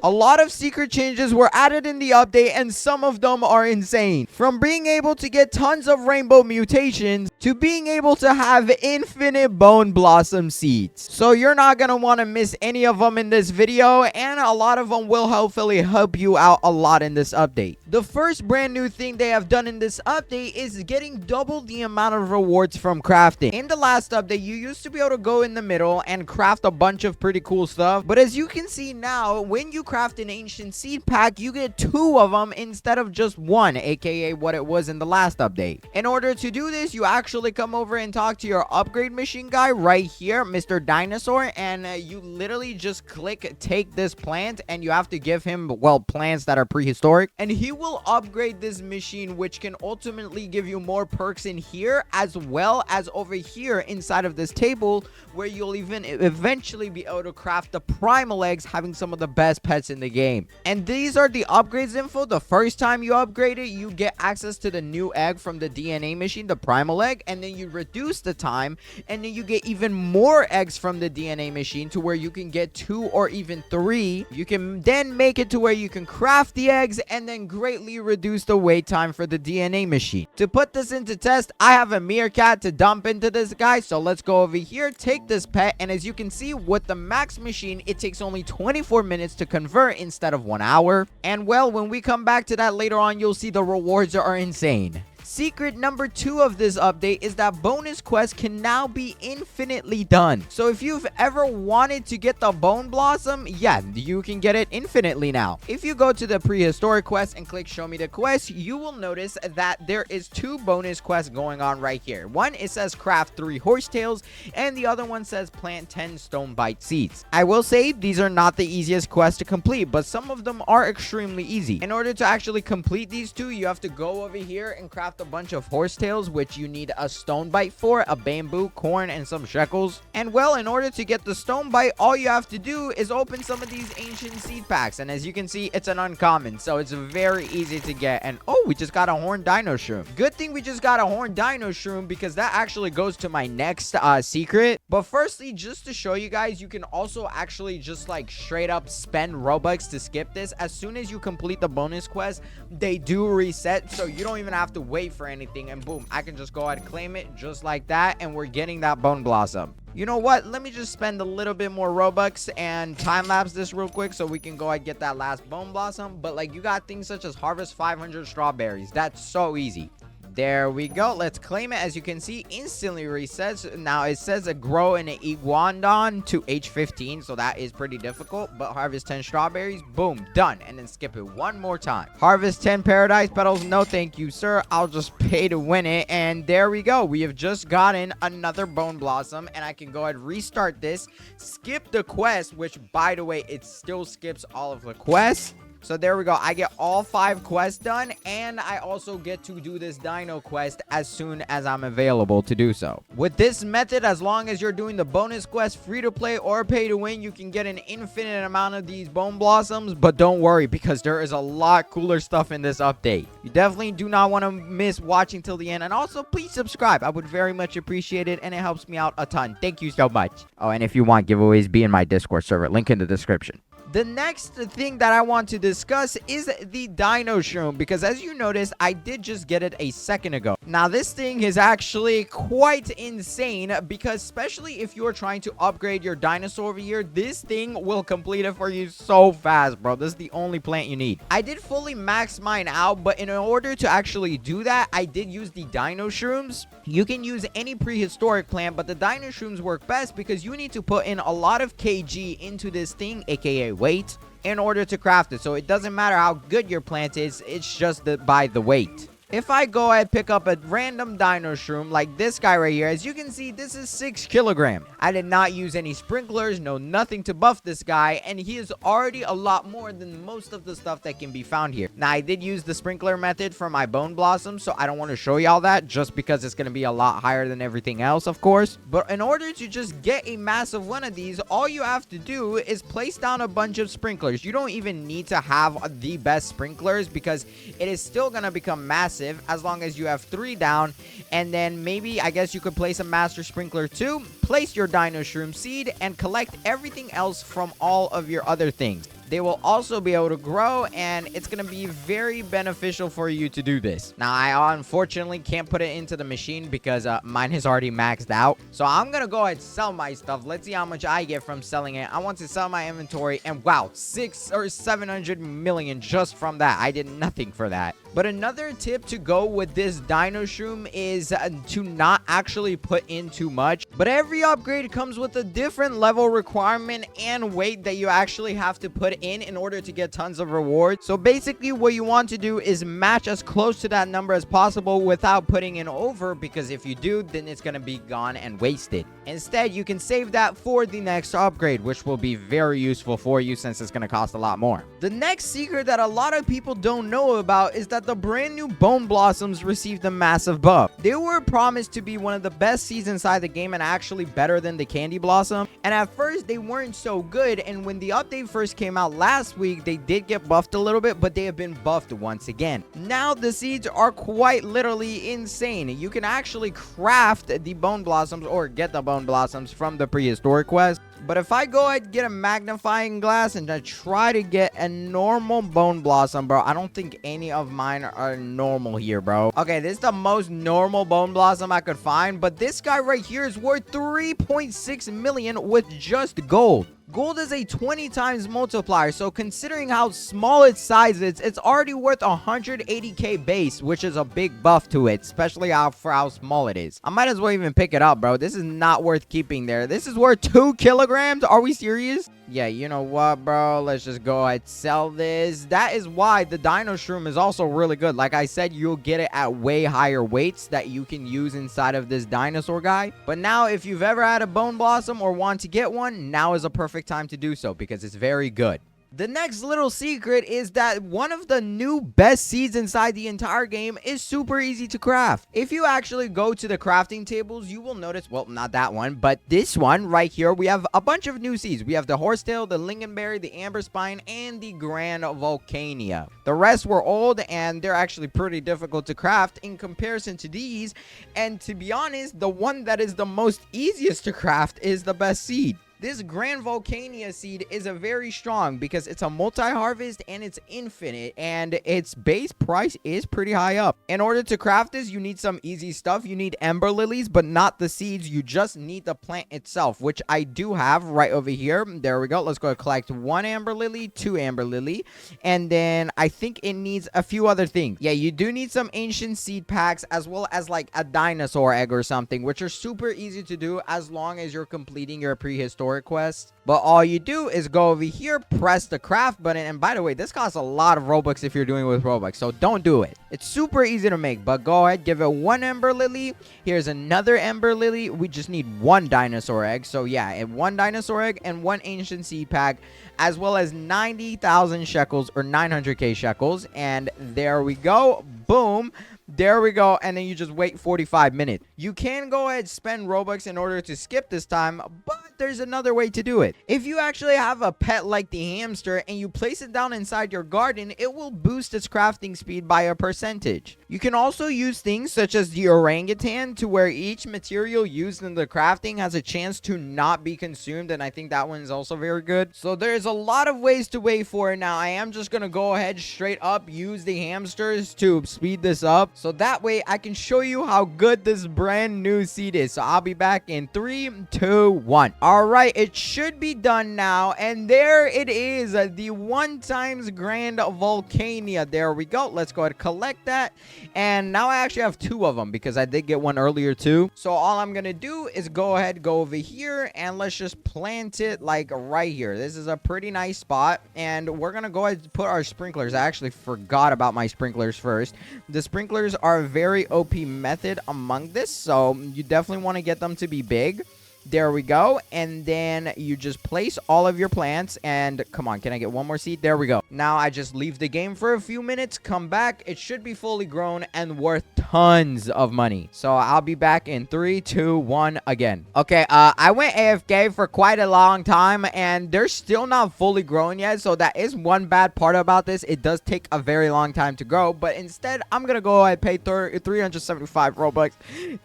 A lot of secret changes were added in the update, and some of them are insane. From being able to get tons of rainbow mutations to being able to have infinite bone blossom seeds. So you're not gonna want to miss any of them in this video, and a lot of them will hopefully help you out a lot in this update. The first brand new thing they have done in this update is getting double the amount of rewards from crafting. In the last update, you used to be able to go in the middle and craft a bunch of pretty cool stuff, but as you can see now, when you craft an ancient seed pack, you get 2 of them instead of just 1, aka what it was in the last update. In order to do this, you actually come over and talk to your upgrade machine guy right here, Mr. Dinosaur, and you literally just click take this plant, and you have to give him, well, plants that are prehistoric, and he will upgrade this machine, which can ultimately give you more perks in here as well as over here inside of this table, where you'll even eventually be able to craft the primal eggs, having some of the best pets in the game. And these are the upgrades info. The first time you upgrade it, you get access to the new egg from the DNA machine, the primal egg, and then you reduce the time, and then you get even more eggs from the DNA machine to where you can get 2 or even 3. You can then make it to where you can craft the eggs and then greatly reduce the wait time for the DNA machine. To put this into test, I have a meerkat to dump into this guy, so let's go over here, take this pet, and as you can see with the max machine, it takes only 24 minutes to convert instead of 1 hour. And well, when we come back to that later on, you'll see the rewards are insane. Secret number 2 of this update is that bonus quests can now be infinitely done. So if you've ever wanted to get the bone blossom, yeah, you can get it infinitely now. If you go to the prehistoric quest and click show me the quest, you will notice that there is 2 bonus quests going on right here. One, it says craft 3 horsetails, and the other one says plant 10 stone bite seeds. I will say these are not the easiest quests to complete, but some of them are extremely easy. In order to actually complete these 2, you have to go over here and craft a bunch of horsetails, which you need a stone bite for, a bamboo, corn, and some shekels. And well, in order to get the stone bite, all you have to do is open some of these ancient seed packs, and as you can see, it's an uncommon, so it's very easy to get. And oh, we just got a horned dino shroom. Good thing we just got a horned dino shroom, because that actually goes to my next secret. But firstly, just to show you guys, you can also actually just like straight up spend Robux to skip this. As soon as you complete the bonus quest, they do reset, so you don't even have to wait for anything, and boom, I can just go ahead and claim it just like that, and we're getting that bone blossom. You know what, let me just spend a little bit more Robux and time lapse this real quick so we can go ahead and get that last bone blossom. But like, you got things such as harvest 500 strawberries. That's so easy. There we go. Let's claim it. As you can see, instantly resets. Now it says grow an iguanodon to age 15, so that is pretty difficult. But harvest 10 strawberries, boom, done. And then skip it one more time. Harvest 10 paradise petals. No thank you, sir. I'll just pay to win it. And there we go. We have just gotten another bone blossom, and I can go ahead and restart this, skip the quest, which by the way, it still skips all of the quests. So there we go. I get all 5 quests done, and I also get to do this dino quest as soon as I'm available to do so. With this method, as long as you're doing the bonus quest free to play or pay to win, you can get an infinite amount of these bone blossoms. But don't worry, because there is a lot cooler stuff in this update. You definitely do not want to miss watching till the end. And also, please subscribe. I would very much appreciate it, and it helps me out a ton. Thank you so much. Oh, and if you want giveaways, be in my Discord server. Link in the description. The next thing that I want to discuss is the dino shroom, because as you notice, I did just get it a second ago. Now this thing is actually quite insane, because especially if you're trying to upgrade your dinosaur over here, this thing will complete it for you so fast, bro. This is the only plant you need. I did fully max mine out, but in order to actually do that, I did use the dino shrooms. You can use any prehistoric plant, but the dino shrooms work best because you need to put in a lot of kg into this thing, aka weight, in order to craft it. So it doesn't matter how good your plant is, it's just by the weight. If I go ahead pick up a random dino shroom like this guy right here, as you can see, this is 6 kilograms. I did not use any sprinklers, no nothing to buff this guy, and he is already a lot more than most of the stuff that can be found here. Now, I did use the sprinkler method for my bone blossom, so I don't want to show y'all that just because it's going to be a lot higher than everything else, of course. But in order to just get a massive one of these, all you have to do is place down a bunch of sprinklers. You don't even need to have the best sprinklers because it is still going to become massive as long as you have 3 down, and then maybe I guess you could place a master sprinkler too. place your dino shroom seed and collect everything else from all of your other things. They will also be able to grow, and it's going to be very beneficial for you to do this. Now, I unfortunately can't put it into the machine because mine is already maxed out. So I'm going to go ahead and sell my stuff. Let's see how much I get from selling it. I want to sell my inventory, and wow, 600 or 700 million just from that. I did nothing for that. But another tip to go with this dino shroom is to not actually put in too much. But every upgrade comes with a different level requirement and weight that you actually have to put in order to get tons of rewards. So basically what you want to do is match as close to that number as possible without putting in over, because if you do, then it's going to be gone and wasted. Instead, you can save that for the next upgrade, which will be very useful for you since it's going to cost a lot more. The next secret that a lot of people don't know about is that the brand new Bone Blossoms received a massive buff. They were promised to be one of the best seeds inside the game and actually better than the Candy Blossom. And at first, they weren't so good, and when the update first came out last week, they did get buffed a little bit, but they have been buffed once again. Now the seeds are quite literally insane. You can actually craft the Bone Blossoms or get the Bone Blossoms from the prehistoric quest. But if I go ahead and get a magnifying glass and I try to get a normal Bone Blossom, bro, I don't think any of mine are normal here, bro. Okay, this is the most normal Bone Blossom I could find, but this guy right here is worth 3.6 million with just gold. Gold is a 20 times multiplier, so considering how small its size is, it's already worth 180k base, which is a big buff to it, especially for how small it is. I might as well even pick it up, bro. This is not worth keeping there. This is worth 2 kilograms. Are we serious? Yeah, you know what, bro? Let's just go ahead and sell this. That is why the Dino Shroom is also really good. Like I said, you'll get it at way higher weights that you can use inside of this dinosaur guy. But now, if you've ever had a Bone Blossom or want to get one, now is a perfect time to do so because it's very good. The next little secret is that one of the new best seeds inside the entire game is super easy to craft. If you actually go to the crafting tables, you will notice, well, not that one, but this one right here, we have a bunch of new seeds. We have the horsetail, the lingonberry, the amber spine, and the grand volcania. The rest were old, and they're actually pretty difficult to craft in comparison to these. And to be honest, the one that is the most easiest to craft is the best seed. This Grand Volcania seed is a very strong because it's a multi-harvest and it's infinite, and its base price is pretty high up. In order to craft this, you need some easy stuff. You need ember lilies, but not the seeds. You just need the plant itself, which I do have right over here. There we go. Let's go collect 1 amber lily, 2 amber lily, and then I think it needs a few other things. Yeah, you do need some ancient seed packs as well as like a dinosaur egg or something, which are super easy to do as long as you're completing your prehistoric quest. But all you do is go over here, press the craft button, and by the way, this costs a lot of Robux if you're doing it with Robux, so don't do it. It's super easy to make, but go ahead, give it 1 ember lily. Here's another ember lily. We just need 1 dinosaur egg, so yeah, and 1 dinosaur egg and 1 ancient seed pack, as well as 90,000 shekels or 900k shekels, and there we go. Boom. There we go, and then you just wait 45 minutes. You can go ahead and spend Robux in order to skip this time, but there's another way to do it. If you actually have a pet like the hamster and you place it down inside your garden, it will boost its crafting speed by a percentage. You can also use things such as the orangutan to where each material used in the crafting has a chance to not be consumed, and I think that one is also very good. So there's a lot of ways to wait for it. Now I am just gonna go ahead straight up use the hamsters to speed this up, so that way I can show you how good this brand new seed is. So I'll be back in 3, 2, 1. All right, it should be done now, and there it is, the 1 times Grand Volcania. There we go. Let's go ahead and collect that, and now I actually have 2 of them because I did get one earlier too. So all I'm gonna do is go ahead, go over here, and let's just plant it like right here. This is a pretty nice spot, and we're gonna go ahead and put our sprinklers. I actually forgot about my sprinklers first. The sprinklers are a very OP method among this, so you definitely want to get them to be big. There we go. And then you just place all of your plants, and come on, can I get one more seed? There we go. Now I just leave the game for a few minutes, come back. It should be fully grown and worth tons of money. So I'll be back in 3, 2, 1 again. Okay, I went AFK for quite a long time, and they're still not fully grown yet. So that is one bad part about this. It does take a very long time to grow, but instead I'm gonna go ahead and pay 375 Robux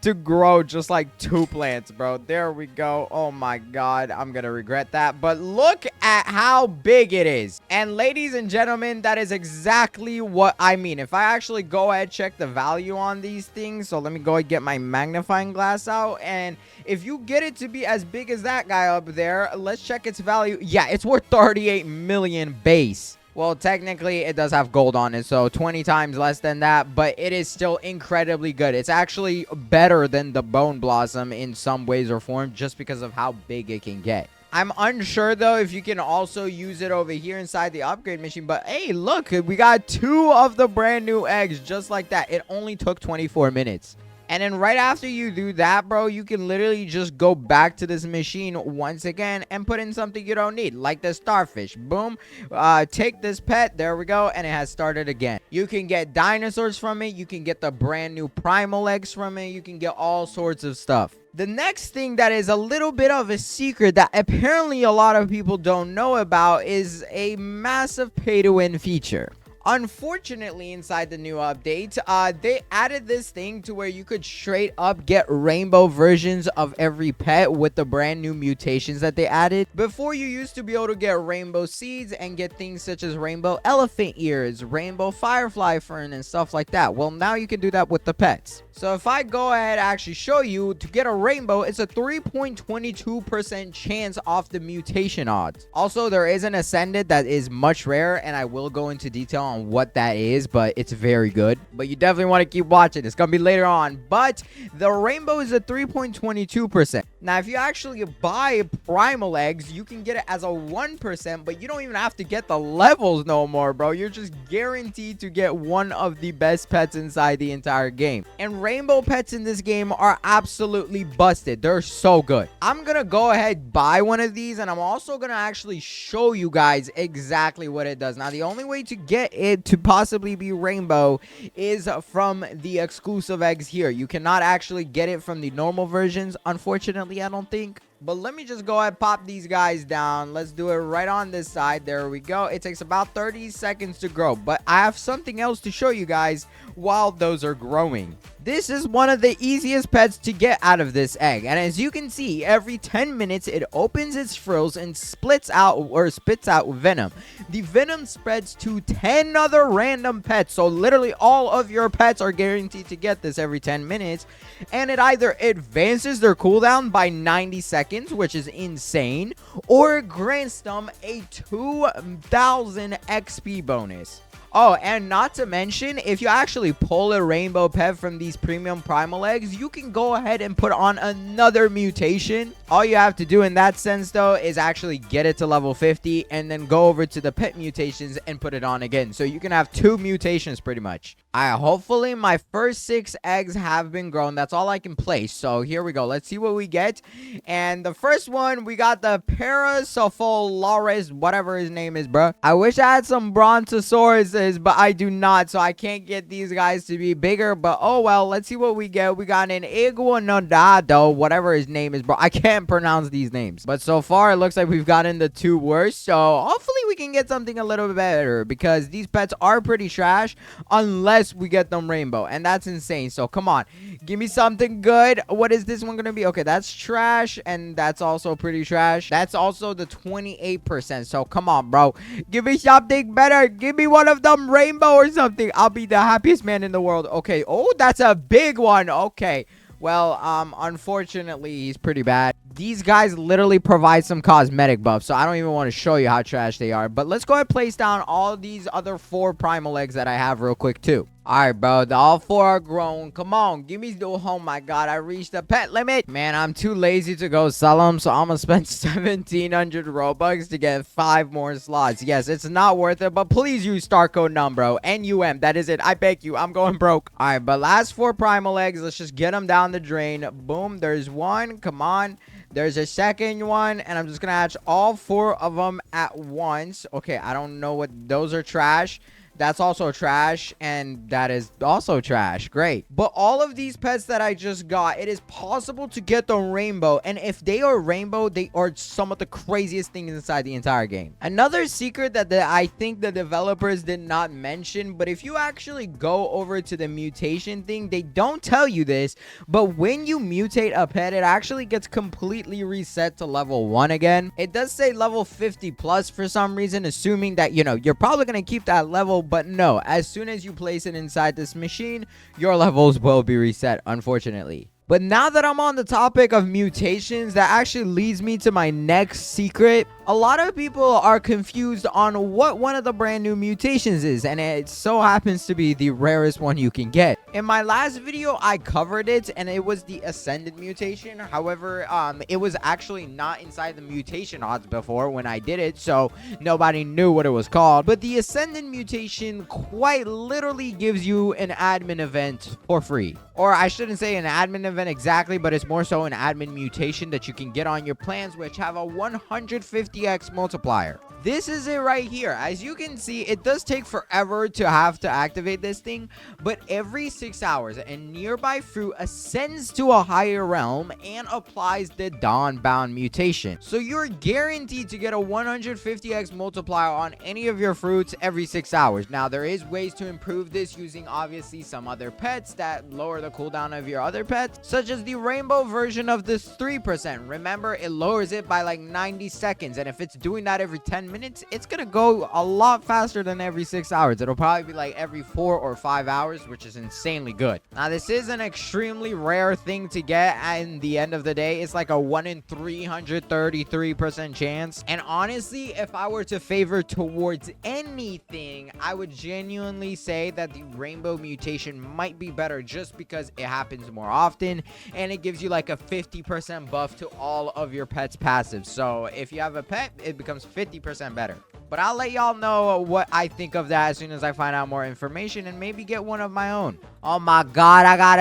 to grow just like 2 plants, bro. There we go. Oh my god, I'm gonna regret that. But look at how big it is. And ladies and gentlemen, that is exactly what I mean. If I actually go ahead check the value on these things, so let me go and get my magnifying glass out, and if you get it to be as big as that guy up there, let's check its value. Yeah, it's worth 38 million base. Well, technically, it does have gold on it, so 20 times less than that, but it is still incredibly good. It's actually better than the Bone Blossom in some ways or form, just because of how big it can get. I'm unsure, though, if you can also use it over here inside the upgrade machine, but hey, look, we got 2 of the brand new eggs just like that. It only took 24 minutes. And then right after you do that, bro, you can literally just go back to this machine once again and put in something you don't need, like the starfish. Boom. Take this pet. There we go. And it has started again. You can get dinosaurs from it. You can get the brand new primal eggs from it. You can get all sorts of stuff. The next thing that is a little bit of a secret that apparently a lot of people don't know about is a massive pay-to-win feature. Unfortunately, inside the new update, they added this thing to where you could straight up get rainbow versions of every pet with the brand new mutations that they added. Before, you used to be able to get rainbow seeds and get things such as rainbow elephant ears, rainbow firefly fern, and stuff like that. Well, now you can do that with the pets. So if I go ahead and actually show you, to get a rainbow, it's a 3.22% chance off the mutation odds. Also, there is an ascended that is much rarer, and I will go into detail on what that is, but it's very good. But you definitely want to keep watching. It's gonna be later on. But the rainbow is a 3.22%. Now, if you actually buy primal eggs, you can get it as a 1%, but you don't even have to get the levels no more, bro. You're just guaranteed to get one of the best pets inside the entire game. And rainbow pets in this game are absolutely busted. They're so good. I'm gonna go ahead buy one of these, and I'm also gonna actually show you guys exactly what it does. Now, the only way to get it to possibly be rainbow is from the exclusive eggs here. You cannot actually get it from the normal versions, unfortunately, I don't think. But let me just go ahead and pop these guys down. Let's do it right on this side. There we go. It takes about 30 seconds to grow. But I have something else to show you guys while those are growing. This is one of the easiest pets to get out of this egg. And as you can see, every 10 minutes, it opens its frills and spits out venom. The venom spreads to 10 other random pets. So literally all of your pets are guaranteed to get this every 10 minutes. And it either advances their cooldown by 90 seconds, which is insane, or grants them a 2000 XP bonus. Oh, and not to mention, if you actually pull a rainbow pet from these premium primal eggs, you can go ahead and put on another mutation. All you have to do in that sense, though, is actually get it to level 50 and then go over to the pet mutations and put it on again. So you can have 2 mutations pretty much. Hopefully my first 6 eggs have been grown. That's all I can place. So here we go. Let's see what we get. And the first one, we got the Parasopholaris, whatever his name is, bro. I wish I had some Brontosauruses, but I do not. So I can't get these guys to be bigger. But oh well, let's see what we get. We got an Iguanodado, whatever his name is, bro. I can't pronounce these names. But so far, it looks like we've gotten the 2 worst. So hopefully we can get something a little bit better, because these pets are pretty trash unless we get them rainbow, and that's insane. So come on, give me something good. What is this one gonna be? Okay, that's trash, and that's also pretty trash. That's also the 28%. So come on, bro, give me something better. Give me one of them rainbow or something. I'll be the happiest man in the world. Okay, oh, that's a big one. Okay, well, unfortunately, he's pretty bad. These guys literally provide some cosmetic buffs, so I don't even want to show you how trash they are. But let's go ahead and place down all these other 4 primal eggs that I have real quick, too. All right, bro, all 4 are grown. Come on, give me the... Oh, my God, I reached the pet limit. Man, I'm too lazy to go sell them, so I'm going to spend 1,700 Robux to get 5 more slots. Yes, it's not worth it, but please use StarCode NUM, bro. NUM, that is it. I beg you, I'm going broke. All right, but last 4 primal eggs, let's just get them down the drain. Boom, there's one. Come on. There's a second one, and I'm just gonna hatch all 4 of them at once. Okay, I don't know what... Those are trash. That's also trash, and that is also trash. Great. But all of these pets that I just got, it is possible to get the rainbow, and if they are rainbow, they are some of the craziest things inside the entire game. Another secret that I think the developers did not mention, but if you actually go over to the mutation thing, they don't tell you this, but when you mutate a pet, it actually gets completely reset to level 1 again. It does say level 50 plus for some reason, assuming that, you know, you're probably going to keep that level, but no, as soon as you place it inside this machine, your levels will be reset, unfortunately. But now that I'm on the topic of mutations, that actually leads me to my next secret. A lot of people are confused on what one of the brand new mutations is, and it so happens to be the rarest one you can get. In my last video, I covered it, and it was the Ascendant mutation. However, it was actually not inside the mutation odds before when I did it, so nobody knew what it was called. But the Ascendant mutation quite literally gives you an admin event for free. Or I shouldn't say an admin event exactly, but it's more so an admin mutation that you can get on your plans, which have a 150x multiplier. This is it right here. As you can see, it does take forever to have to activate this thing, but every 6 hours, a nearby fruit ascends to a higher realm and applies the Dawnbound mutation. So you're guaranteed to get a 150x multiplier on any of your fruits every 6 hours. Now, there is ways to improve this using obviously some other pets that lower the cooldown of your other pets, such as the rainbow version of this 3%. Remember, it lowers it by like 90 seconds, and if it's doing that every 10 minutes, it's gonna go a lot faster than every 6 hours. It'll probably be like every 4 or 5 hours, which is insanely good. Now, this is an extremely rare thing to get, and the end of the day, it's like a 1 in 333% chance. And honestly, if I were to favor towards anything, I would genuinely say that the rainbow mutation might be better just because it happens more often, and it gives you like a 50% buff to all of your pet's passives. So if you have a pet, it becomes 50% better. But I'll let y'all know what I think of that as soon as I find out more information and maybe get one of my own. Oh my god, I got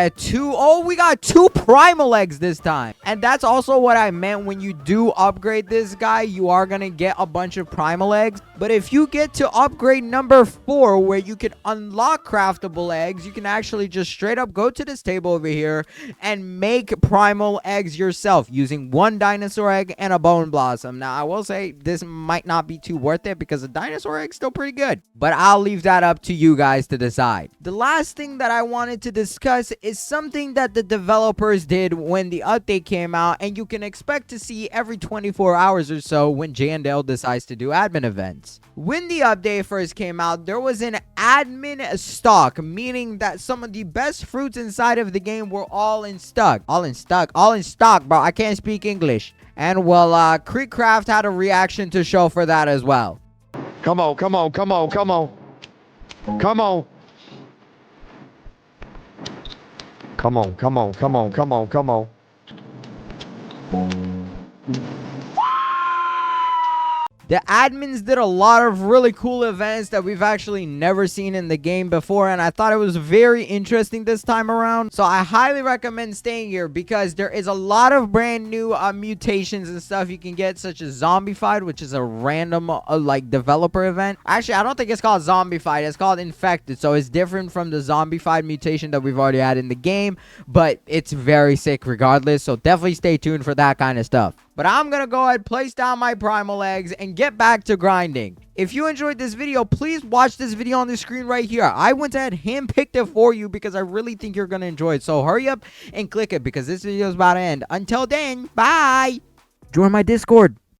we got 2 primal eggs this time. And that's also what I meant when you do upgrade this guy, you are gonna get a bunch of primal eggs. But if you get to upgrade number 4, where you can unlock craftable eggs, you can actually just straight up go to this table over here and make primal eggs yourself using 1 dinosaur egg and a bone blossom. Now, I will say this might not be too worth it because the dinosaur egg's still pretty good, but I'll leave that up to you guys to decide. The last thing that I wanted to discuss is something that the developers did when the update came out, and you can expect to see every 24 hours or so when Jandale decides to do admin events. When the update first came out, there was an admin stock, meaning that some of the best fruits inside of the game were all in stock, bro. I can't speak English. And well, Creekcraft had a reaction to show for that as well. Come on, come on, come on, come on. Come on. Come on, come on, come on, come on, come on. The admins did a lot of really cool events that we've actually never seen in the game before, and I thought it was very interesting this time around. So I highly recommend staying here because there is a lot of brand new mutations and stuff you can get, such as Zombified, which is a random like developer event. Actually, I don't think it's called Zombified, it's called Infected, so it's different from the Zombified mutation that we've already had in the game, but it's very sick regardless, so definitely stay tuned for that kind of stuff. But I'm gonna go ahead, place down my primal eggs, and get back to grinding. If you enjoyed this video, please watch this video on the screen right here. I went ahead and handpicked it for you because I really think you're gonna enjoy it. So hurry up and click it because this video is about to end. Until then, bye! Join my Discord.